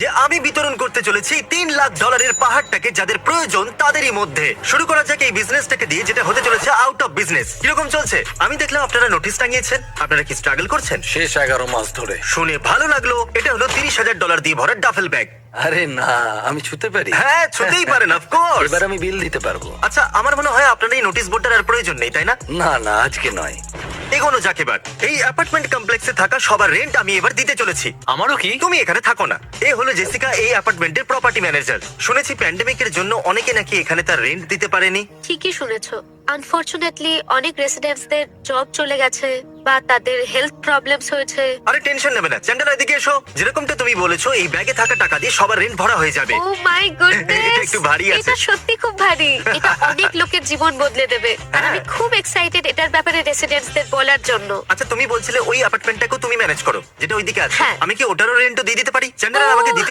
যে আমি বিতরণ করতে চলেছি $3 লাখ পাহাড়টাকে যাদের প্রয়োজন তাদেরই মধ্যে। শুরু করা যাক এই বিজনেসটাকে দিয়ে, যেটা হতে চলেছে আউট অফ বিজনেস। কিরকম চলছে? আমি দেখলাম আপনারা নোটিশ টাঙিয়েছেন। আপনারা কি স্ট্রাগল করছেন? শেষ 11 মাস ধরে। শুনে ভালো লাগলো। এটা হলো $30,000 দিয়ে ভরা ডাফেল ব্যাগ। আরে না, আমি ছুতে পারি। হ্যাঁ, ছুতেই পারেন, অফ কোর্স। এবার আমি বিল দিতে পারবো। আচ্ছা, আমার মনে হয় আপনার এই নোটিশ বোর্ডটার আর প্রয়োজন নেই, তাই না? না না, আজকে নয়। এগোনো যাক এবার। এই অ্যাপার্টমেন্ট কমপ্লেক্সে থাকা সবার রেন্ট আমি এবার দিতে চলেছি। আমারও কি? তুমি এখানে থাকো না। এ হলো জেসিকা, এই অ্যাপার্টমেন্টের প্রপার্টি ম্যানেজার। শুনেছি প্যান্ডেমিকের জন্য অনেকে নাকি এখানে তার রেন্ট দিতে পারেনি। ঠিকই শুনেছো। আনফরচুনেটলি অনেক রেসিডেন্টসদের জব চলে গেছে বা তাদের হেলথ প্রবলেমস হয়েছে। আরে টেনশন নেবে না, চ্যান্ডেল এদিকে এসো। যেরকমটা তুমি বলেছো, এই ব্যাগে থাকা টাকা দিয়ে সবার রেন্ট ভরা হয়ে যাবে। ও মাই গুডনেস, এটা একটু ভারী আছে। এটা সত্যি খুব ভারী। এটা অনেক লোকের জীবন বদলে দেবে। আর আমি হ্যাঁ। খুব এক্সাইটেড এটার ব্যাপারে রেসিডেন্টসদের বলার জন্য। আচ্ছা, তুমি বলছিলে ওই অ্যাপার্টমেন্টটাকেও তুমি ম্যানেজ করো, যেটা ওইদিকে আছে। হ্যাঁ। আমি কি ওটারও রেন্টও দিয়ে দিতে পারি? চ্যান্ডেল আমাকে দিতে